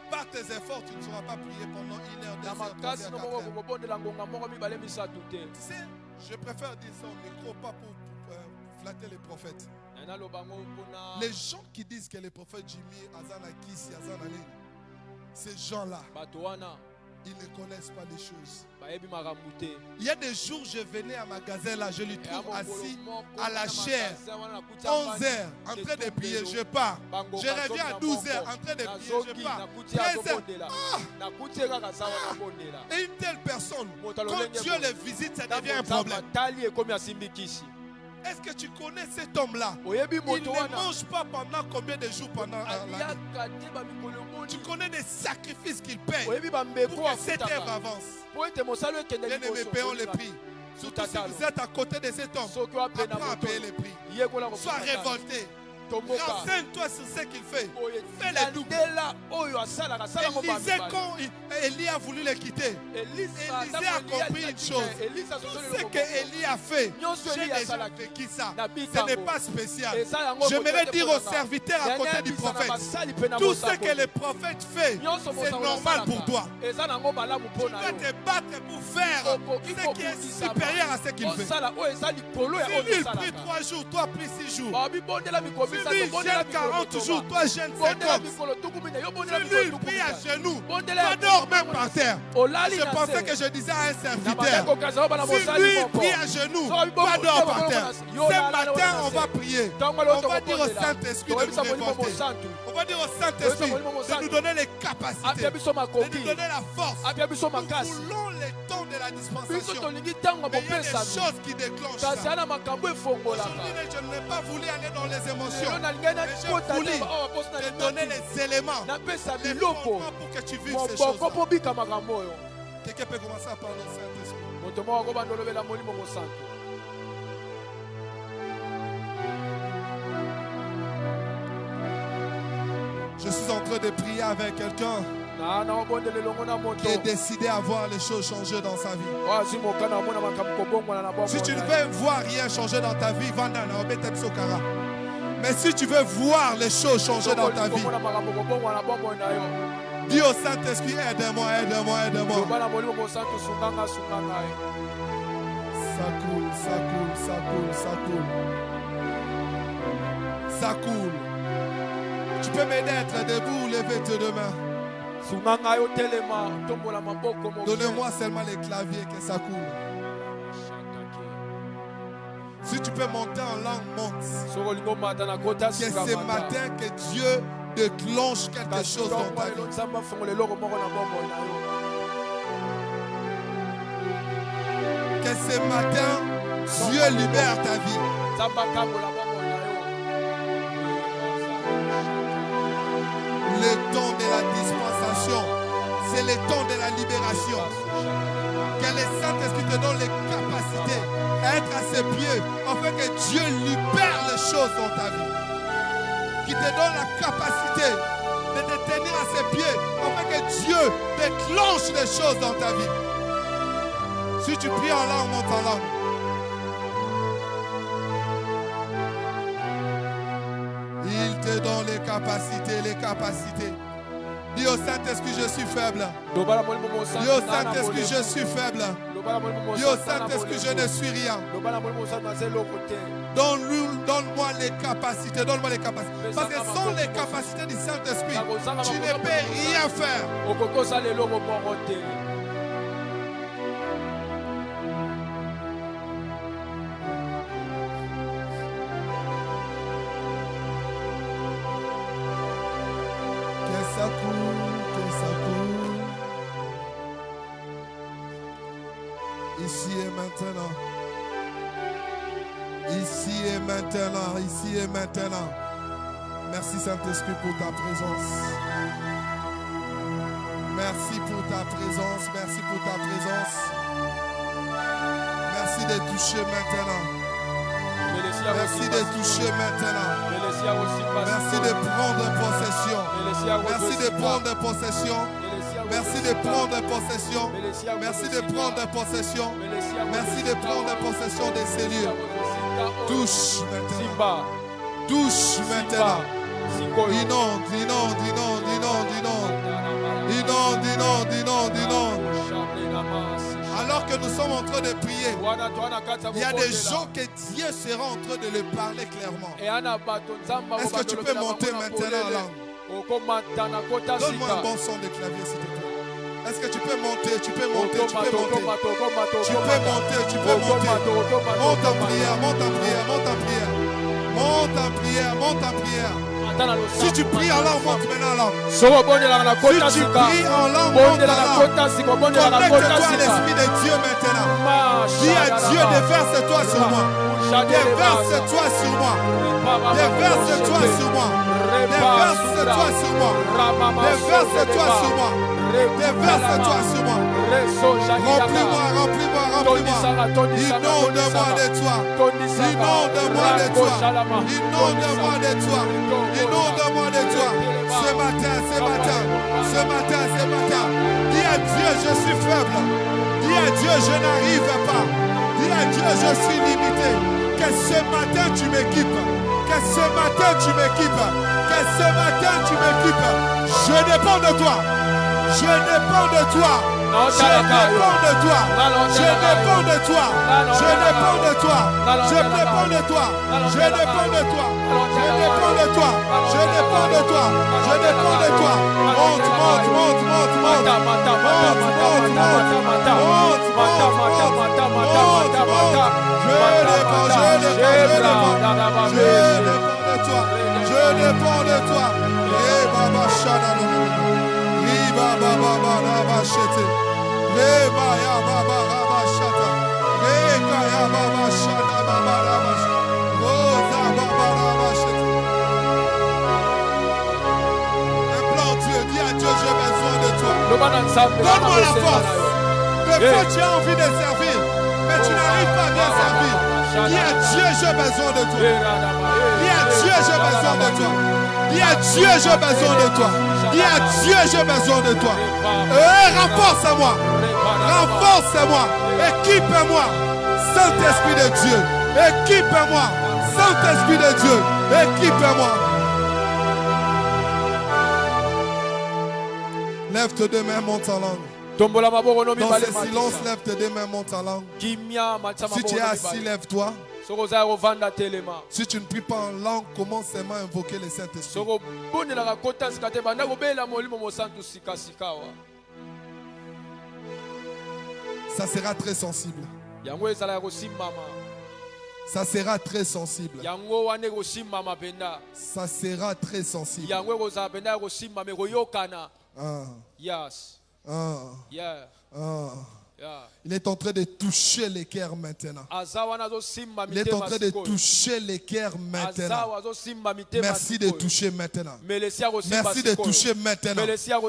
Par tes efforts, tu ne sauras pas prier pendant 1 heure, 2 heures, 3 heures, 4 heures. Tu sais, je préfère dire ça au micro, pas pour flatter les prophètes. Les gens qui disent que les prophètes Jimmy, Azana Kissi, Azana Lin, ces gens-là, ils ne connaissent pas les choses. Il y a des jours, je venais à magasin là, je lui trouve assis à la chaire, 11 heures, en train de prier, je pars. Je reviens à 12 heures, en train de prier, je pars. 13 heures. Et une telle personne, quand Dieu le visite, ça devient un problème. Est-ce que tu connais cet homme-là? Il ne mange pas pendant combien de jours pendant l'année? Tu connais les sacrifices qu'il paye pour que cette œuvre avance. Bien-aimés, payons les prix. Surtout si vous êtes à côté de cet homme, apprends à payer les prix. Sois révolté. Renseigne-toi sur ce qu'il fait. Fais les doubles. Élisée, quand Élie a voulu le quitter, Élisée a compris une chose. Tout ce qu'Élie a fait, j'ai déjà vécu ça. Ce n'est pas spécial. J'aimerais dire aux serviteurs à côté du prophète, tout ce que le prophète fait, c'est normal pour toi. Tu dois te battre pour faire ce qui est supérieur à ce qu'il fait. Si lui prie 3 jours, toi prie 6 jours. Lui gêne 40 jours, toi gêne 50. Lui prie à genoux, toi dors même par terre. Je pensais que je disais à un serviteur, si lui prie à genoux, toi dors par terre. Ce matin, on va prier. On va dire au Saint-Esprit de nous révolter. On va dire au Saint-Esprit de nous donner les capacités, de nous donner la force. Nous voulons les temps de la dispensation. Mais il y a des choses qui déclenchent ça. Aujourd'hui, je n'ai pas voulu aller dans les émotions. Mais j'ai voulu te donner les éléments, les fondements pour que tu vives ces choses. Quelqu'un peut commencer à parler au Saint-Esprit. Je suis en train de prier avec quelqu'un qui est décidé à voir les choses changer dans sa vie. Si tu ne veux voir rien changer dans ta vie, mais si tu veux voir les choses changer dans ta vie, dis au Saint-Esprit, aide-moi, aide-moi, aide-moi. Ça coule, ça coule, ça coule, ça coule. Ça coule. Tu peux m'aider à être debout ou lever tes deux mains. Donnez-moi seulement les claviers que ça coule. Si tu peux monter en langue, monte. Que ce matin que Dieu déclenche quelque chose dans ta vie. Que ce matin Dieu libère ta vie. Le temps de la dispensation, C'est le temps de la libération. Que le Saint-Esprit te donne les capacités à être à ses pieds afin que Dieu libère les choses dans ta vie. Qui te donne la capacité de te tenir à ses pieds afin que Dieu déclenche les choses dans ta vie. Si tu pries en langue, monte en langue. Il te donne les capacités, les capacités. Dis au Saint-Esprit, je suis faible. Dis au Saint-Esprit, je suis faible. Dis au Saint-Esprit, je ne suis rien. Donne-moi les capacités. Donne-moi les capacités. Parce que sans les capacités du Saint-Esprit, tu ne peux rien faire. Ici et maintenant. Ici et maintenant. Ici et maintenant. Merci Saint-Esprit pour ta présence. Merci pour ta présence. Merci pour ta présence. Merci de toucher maintenant. Merci de toucher maintenant. Merci de prendre possession. Merci de prendre possession. Merci de prendre possession. Merci de prendre possession. Merci de prendre possession des cellules. Touche maintenant. Touche maintenant. Inonde, inonde, inonde, inonde, inonde. Inonde, inonde, inonde, inonde. Alors que nous sommes en train de prier, il y a des gens que Dieu sera en train de leur parler clairement. Est-ce que tu peux monter maintenant en langue? Donne-moi un bon son de clavier s'il te plaît. Est-ce que tu peux monter? Tu peux monter, tu peux monter. Tu peux monter, tu peux monter. Monte en prière, monte en prière, monte en prière. Monte en prière, monte en prière. Si tu pries en langue, monte maintenant en langue. Si tu pries en langue, monte en langue. Connecte-toi à l'Esprit de Dieu maintenant. Dis à Dieu, déverse-toi sur moi. Déverse-toi sur moi. Déverse-toi sur moi. Déverse-toi sur moi. Déverse-toi sur moi. Déverse-toi sur moi. Remplis-moi, remplis-moi, remplis-moi. Inonde-moi de toi. Inonde-moi de toi. Inonde-moi de toi. Inonde-moi de toi. Ce matin, ce matin, ce matin, ce matin. Dis à Dieu, je suis faible. Dis à Dieu, je n'arrive pas. Dis à Dieu, je suis limité. Que ce matin, tu m'équipes. Que ce matin, tu m'équipes. Que ce matin, tu m'équipes. Je dépends de toi. Je dépends de toi. Je dépends de toi. Je dépends de toi. Je dépends de toi. Je dépends de toi. Je dépends de toi. Je dépends de toi. Je dépends de toi. Je dépends de toi. Monte, monte, monte, monte, monte. Monte, monte, monte. Monte, monte, monte. Je dépends, je dépends, je dépends. Je dépends de toi. Je dépends de toi. Eh, Baba Shana. Baba Baba Baba Shete. Reba ya Baba Baba Shata. Reka ya Baba Shata Baba Baba Shata. Rosa Baba Baba Shete. Implante Dieu, dis à Dieu, j'ai besoin de toi. Donne-moi la force. Des fois tu as envie de servir, mais tu n'arrives pas à bien servir. Dis à Dieu, j'ai besoin de toi. Dis à Dieu, j'ai besoin de toi. Dis à Dieu, j'ai besoin de toi. Dis à Dieu, j'ai besoin de toi. Renforce-moi. Renforce-moi. Équipe-moi. Saint-Esprit de Dieu. Équipe-moi. Saint-Esprit de Dieu. Équipe-moi. Lève tes deux mains, monte en langue. Dans ce silence, lève tes deux mains, monte en langue. Si tu es assis, lève-toi. Si tu ne pries pas en langue, commence seulement à invoquer le Saint-Esprit. Ça sera très sensible. Ça sera très sensible. Ça sera très sensible. Yes. Yeah. Il est en train de toucher les cœurs maintenant. Il est en train de toucher les cœurs maintenant. Merci de toucher maintenant. Merci de toucher maintenant.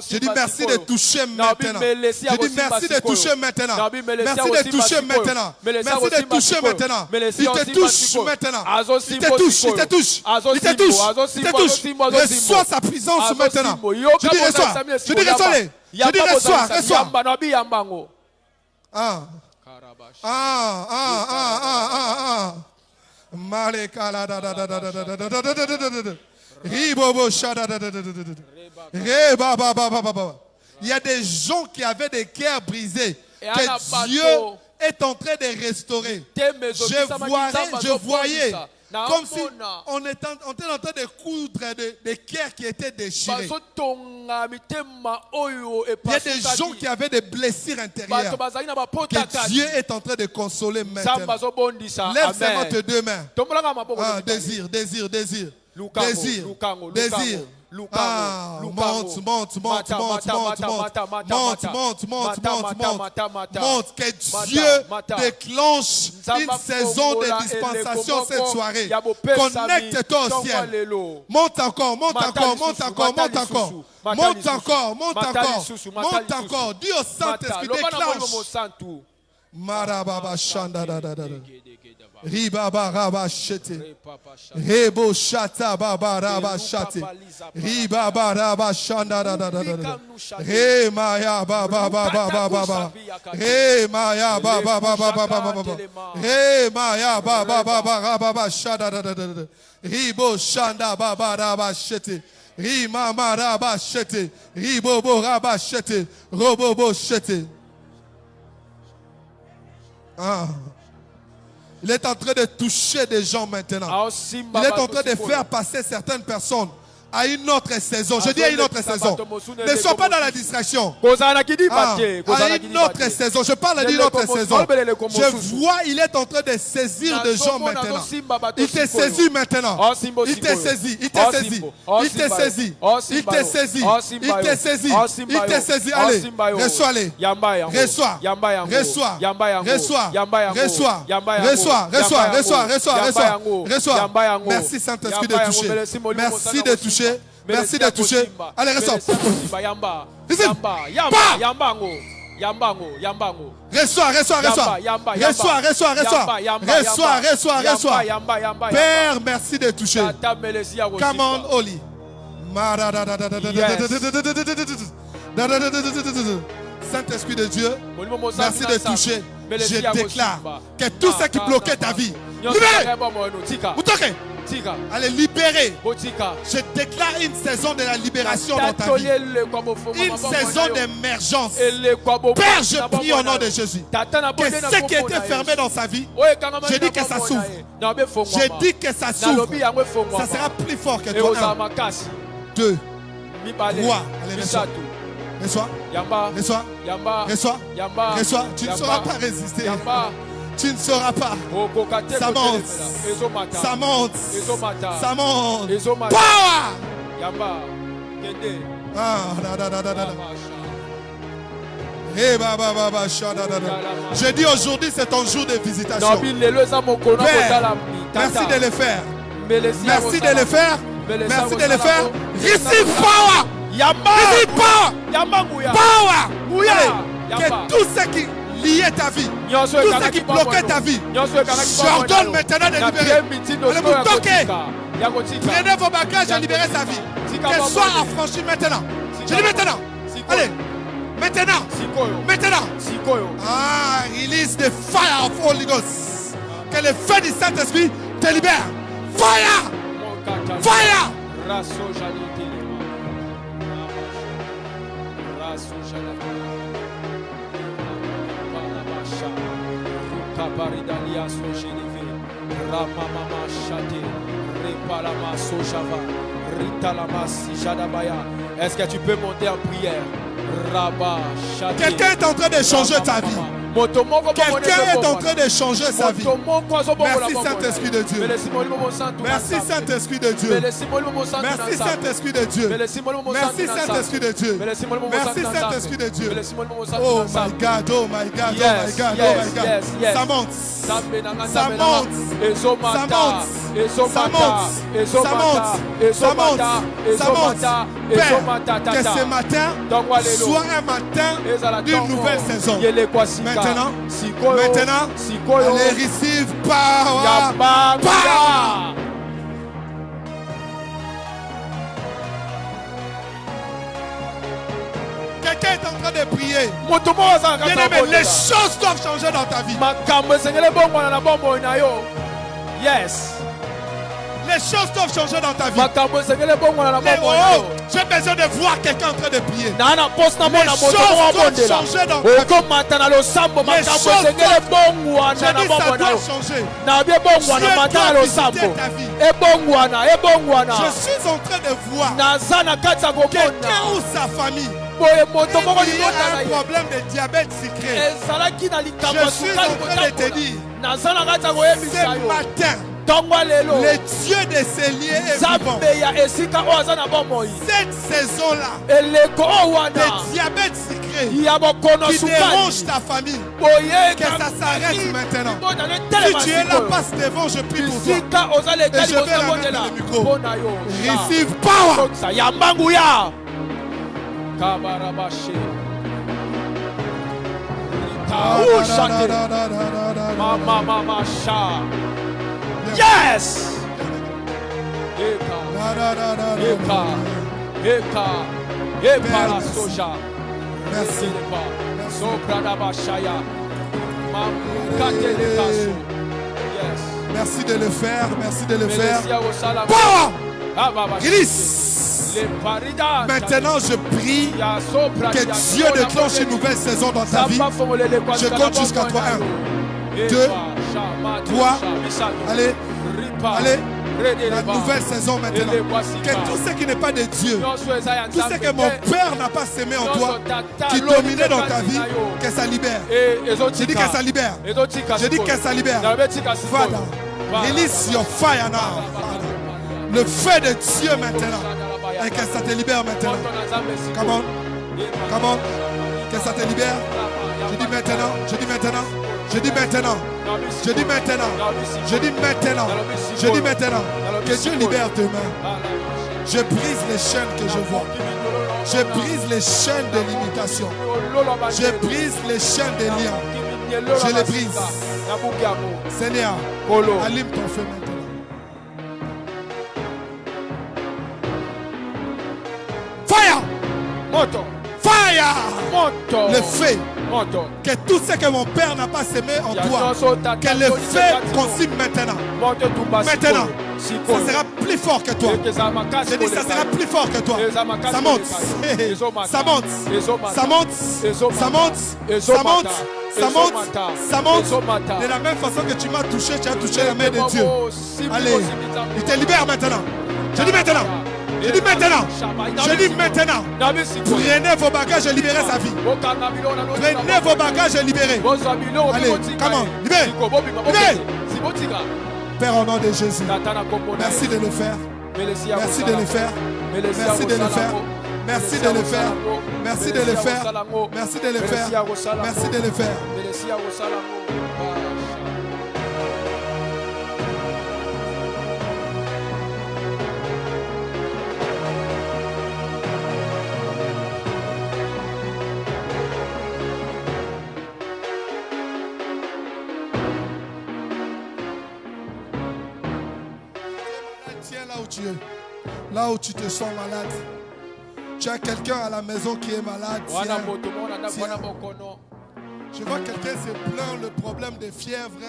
Je dis merci de toucher maintenant. Je dis merci de toucher maintenant. Merci de toucher maintenant. Merci de toucher maintenant. Il te touche maintenant. Il te touche. Il te touche. Il te touche. Il te touche. Reçois sa puissance maintenant. Je dis reçois. Je dis reçois-les. Je dis reçois. Reçois. Il y a des gens qui avaient des cœurs brisés que Dieu est en train de restaurer. Je voyais comme si on était en train de coudre des cœurs qui étaient déchirés. Il y a des gens qui avaient des blessures intérieures que Dieu est en train de consoler maintenant. Lève seulement tes deux mains. Désir. Monte, que Dieu déclenche une saison de dispensation cette soirée. Connecte-toi au ciel. Monte encore. Dis au Saint-Esprit, déclenche. Marababa Shanda. Ribaba Raba Shete. Rebo Shata Baba Raba Shate. Ribaba Raba Shanda. Re Maya Baba Baba. Re Maya Baba Baba. Re Maya Baba Baba Shada. Ribo Shanda Baba Raba Shete. Rimama Raba Shete. Ribobo Raba Shete. Robobo Shete. Il est en train de toucher des gens maintenant. Il est en train de faire passer certaines personnes à une autre saison. Je dis à une autre saison. Ne sois pas dans la distraction. À une autre saison. Je parle d'une autre saison. Je vois, il est en train de saisir des gens maintenant. Il te saisit maintenant. Il te saisit. Il te saisit. Il te saisit. Il te saisit. Il te saisit. Il te saisit. Allez, reçois-les. Reçois. Reçois. Reçois. Reçois. Reçois. Merci Saint-Esprit de toucher. Merci de toucher. Merci de toucher. Allez, reçois. Reçois. Père, merci de toucher. Come on, Oli. Saint-Esprit de Dieu, merci de toucher. Je déclare que tout ce qui bloquait ta vie, libérez. Allez, libérer. Je déclare une saison de la libération dans ta vie. Une saison d'émergence. Père, je prie au nom de Jésus que ce qui était fermé dans sa vie, je dis que ça s'ouvre. Je dis que ça s'ouvre. Ça sera plus fort que toi. 1, 2, 3. Allez, reçois. Tu ne sauras pas résister. Tu ne sauras pas. Ça monte. Power. Je dis aujourd'hui, c'est ton jour de visitation. Père, merci de le faire. Merci de le faire. Receive power. Receive power. Que tout ce qui liait ta vie, tout ce qui bloquait ta vie, j'ordonne maintenant de libérer. Allez vous toquer. Prenez vos bagages à libérer sa vie. Qu'elle soit affranchie maintenant. Je dis maintenant. Allez. Maintenant. Release the fire of Holy Ghost. Que le feu du Saint-Esprit te libère. Fire. Est-ce que tu peux monter en prière? Quelqu'un est en train de changer ta vie. Quelqu'un est en train de changer sa vie. Merci Saint-Esprit de Dieu. Merci Saint-Esprit de Dieu. Merci Saint-Esprit de Dieu. Merci Saint-Esprit de Dieu. Merci Saint-Esprit de Dieu. Oh my God, oh my God, oh my God, oh my God. Ça monte. Ça monte. Ça monte. Ça monte. Ça monte. Ça monte. Ça monte. Père, que ce matin soit un matin d'une nouvelle saison. Maintenant, allez, receive power. Power. Quelqu'un est en train de prier. Bien-aimé, les choses doivent changer dans ta vie. Yes. Les choses doivent changer dans ta vie. J'ai besoin de voir quelqu'un en train de prier. Les choses doivent changer dans ta vie. Les choses doivent changer. Dieu doit visiter ta vie. Je suis en train de voir quelqu'un ou sa famille. Il y a un problème de diabète secret. Je suis en train de te dire, ce matin, le Dieu de ces lieux est vivant. Cette saison-là, le diabète secret qui dérange ta famille, que ça s'arrête maintenant. Si tu es là, passe devant, je prie pour toi. Et je vais ramener le micro. Receive power. Yes. Merci de le faire, merci de le faire. Power. Glisse. Maintenant, je prie que Dieu déclenche une nouvelle saison dans ta vie. Je compte jusqu'à 3. 1, 2, 3. Allez, allez. La nouvelle saison maintenant. Que tout ce qui n'est pas de Dieu, tout ce que mon Père n'a pas sémé en toi, qui dominait dans ta vie, que ça libère. Je dis que ça libère. Je dis que ça libère. Father, release your fire now. Le feu de Dieu maintenant. Et que ça te libère maintenant. Come on. Come on. Que ça te libère. Je dis maintenant. Je dis maintenant. Je dis maintenant. Je dis maintenant. Je dis maintenant. Je dis maintenant. Que Dieu libère tes mains. Je brise les chaînes que je vois. Je brise les chaînes de limitation. Je brise les chaînes de liens. Je les brise. Seigneur, allume ton feu maintenant. Fire! Moto. Fire! Moto. Le feu. Moto. Que tout ce que mon Père n'a pas semé en toi, que le feu consume maintenant. Maintenant, ça sera plus fort que toi. Je dis, ça sera plus fort que toi. Ça monte. Ça monte. Ça monte. Ça monte. Ça monte. Ça monte. Ça monte. De la même façon que tu m'as touché, tu as touché la main de Dieu. Allez, il te libère maintenant. Je dis maintenant. Je dis maintenant. Je dis maintenant. Prenez vos bagages et libérez sa vie. Prenez vos bagages et libérez. Allez, comment? Libérez. Libérez. Père, au nom de Jésus, merci de le faire. Merci de le faire. Merci de le faire. Merci de le faire. Merci de le faire. Merci de le faire. Merci de le faire. Là où tu te sens malade, tu as quelqu'un à la maison qui est malade. Je vois quelqu'un se plaint le problème de fièvre. Je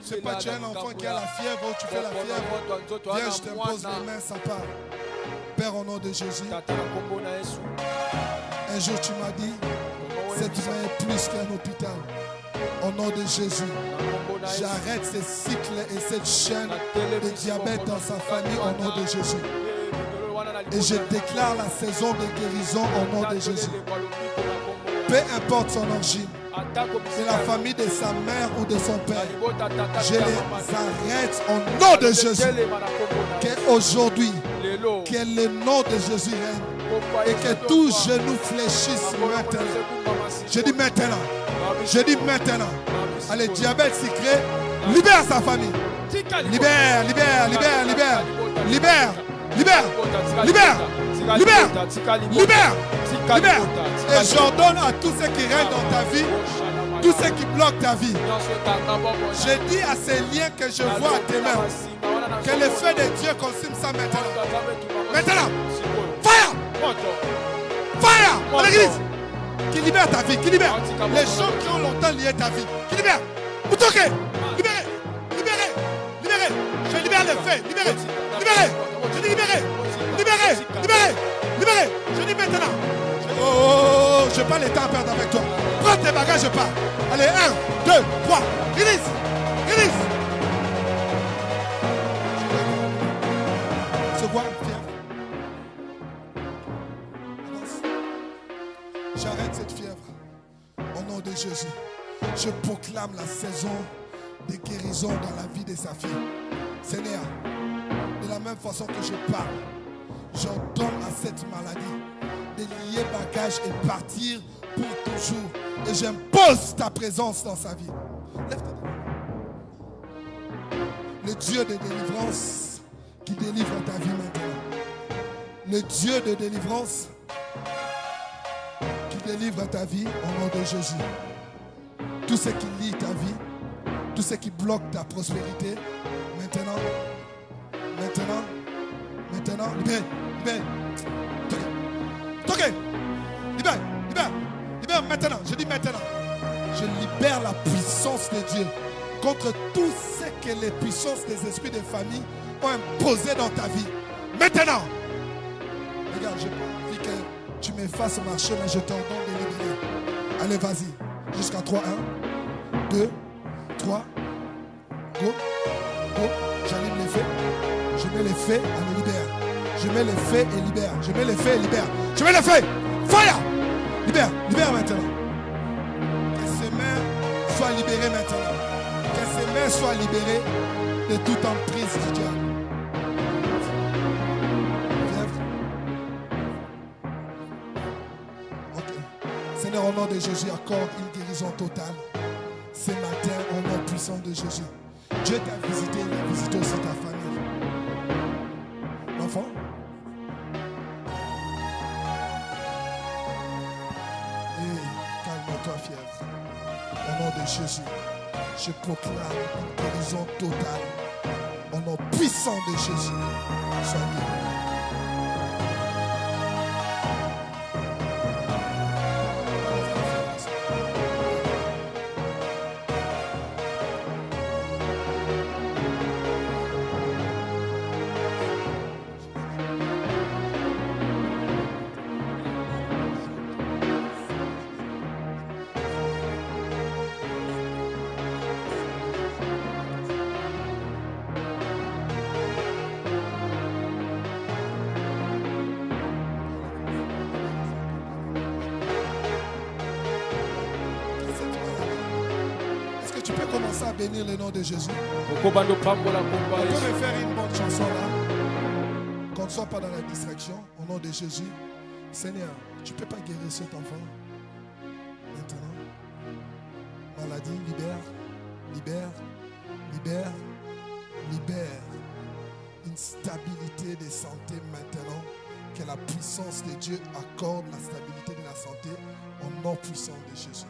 sais pas, tu as un enfant qui a la fièvre ou tu fais la fièvre. Viens, je t'impose les mains, ça part. Père, au nom de Jésus, un jour tu m'as dit, cette main est plus qu'un hôpital. Au nom de Jésus, j'arrête ce cycle et cette chaîne de diabète dans sa famille au nom de Jésus. Et je déclare la saison de guérison au nom de Jésus. peu importe son origine, de la famille de sa mère ou de son père, je les arrête au nom de Jésus. Qu'aujourd'hui, que le nom de Jésus règne et que tout genou fléchisse maintenant. Je dis maintenant. Je dis maintenant. Allez, diabète secret, libère sa famille. Libère, libère, libère, libère. Libère, libère, libère, libère, libère, libère. Et j'ordonne à tous ceux qui règnent dans ta vie, tous ceux qui bloquent ta vie. Je dis à ces liens que je vois à tes mains, que le feu de Dieu consume ça maintenant. Maintenant, fire! Fire! À l'église! Qui libère ta vie, qui libère les gens qui ont longtemps lié ta vie, qui libère. Moutoké! Libérez! Libérez! Libérez! Je libère le feu, libérez! Libérez! Je dis libérez! Libérez! Libérez! Libérez! Je dis maintenant. Oh, je n'ai pas le temps à perdre avec toi. Prends tes bagages, je pars. Allez, 1, 2, 3. Release! Release! Se voit, viens. J'arrête cette fièvre. Au nom de Jésus. Je proclame la saison de guérison dans la vie de sa fille. Seigneur, de la même façon que je parle, j'ordonne à cette maladie de lier bagages et partir pour toujours. Et j'impose ta présence dans sa vie. Le Dieu de délivrance qui délivre ta vie maintenant. Le Dieu de délivrance qui délivre ta vie au nom de Jésus. Tout ce qui lie ta vie, tout ce qui bloque ta prospérité, maintenant, libère, libère. Toquez, libère maintenant, je dis maintenant. Je libère la puissance de Dieu contre tout ce que les puissances des esprits de famille ont imposé dans ta vie. Maintenant, regarde, je n'ai pas envie que tu me fasses marcher, mais je t'ordonne de libérer. Allez, vas-y. Jusqu'à 3, 1, 2, 3, go, go, j'allume les feux, je mets les feux, allez, libère, je mets les feux et libère, je mets les feux et libère, je mets les feux, fire, libère, libère maintenant, que ces mains soient libérées maintenant, que ces mains soient libérées de toute emprise du diable. Seigneur, au nom de Jésus, accorde une guérison totale ce matin au nom puissant de Jésus. Dieu t'a visité, il a visité aussi ta famille. Enfant, calme-toi, fièvre. Au nom de Jésus, je proclame une guérison totale. Au nom puissant de Jésus, sois libre. Commencer à bénir le nom de Jésus. On peut me faire une bonne chanson là. Qu'on ne soit pas dans la distraction. Au nom de Jésus. Seigneur, tu ne peux pas guérir cet enfant. Maintenant. Maladie, libère. Libère. Libère. Libère. Une stabilité de santé maintenant. Que la puissance de Dieu accorde la stabilité de la santé. Au nom puissant de Jésus.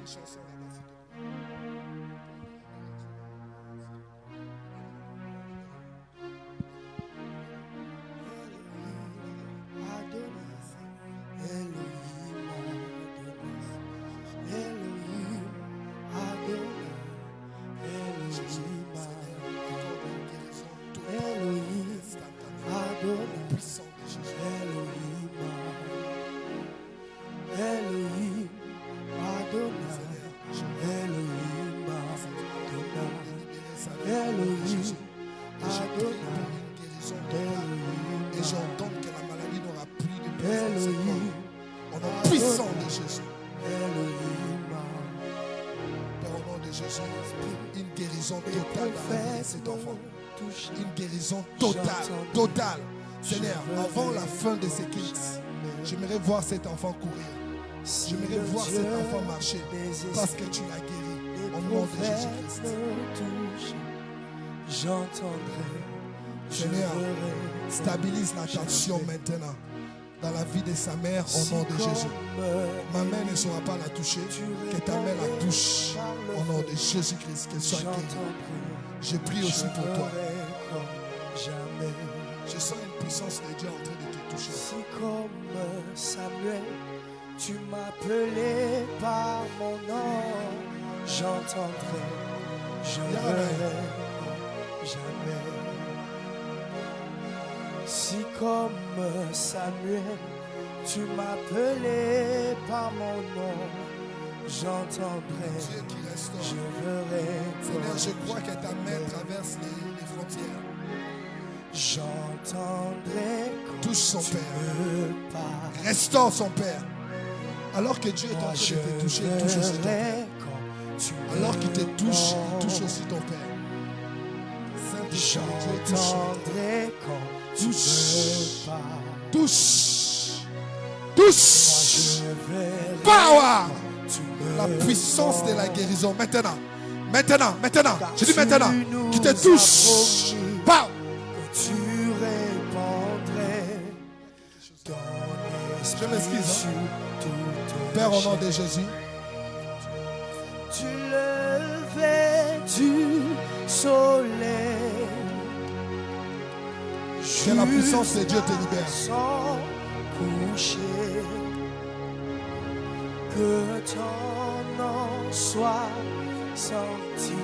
Chanson là-bas, s'il te plaît. totale dans la vie de cet enfant. Une guérison totale. Seigneur, avant la fin de ces kits, j'aimerais voir cet enfant courir. J'aimerais voir cet enfant marcher parce que tu l'as guéri. Au nom de Jésus-Christ. Seigneur, stabilise la tension maintenant dans la vie de sa mère au nom de Jésus. Ma main ne sera pas la toucher, que ta main la touche au nom de Jésus-Christ, qu'elle soit guérie. Je prie aussi pour toi. Je sens une puissance de Dieu en train de te toucher. Si comme Samuel, tu m'appelais par mon nom, j'entendrai, je ne verrai jamais. Si comme Samuel, tu m'appelais par mon nom, j'entendrai, je verrai. Seigneur, je crois que ta main traverse les frontières. J'entendrai. Touche son père. Restaure son père. Alors que Dieu est en train de te toucher, il touche aussi ton père. Alors qu'il te touche, il touche aussi ton père. J'entendrai quand touche. Touche. Power. La puissance de la guérison. Maintenant. Je dis maintenant. Qui te touche. Power. Tu répondrais dans je m'excuse. Père, au nom de Jésus. Tu levais du soleil. Que la puissance de Dieu te libère. Sans coucher, que ton nom soit sanctifié.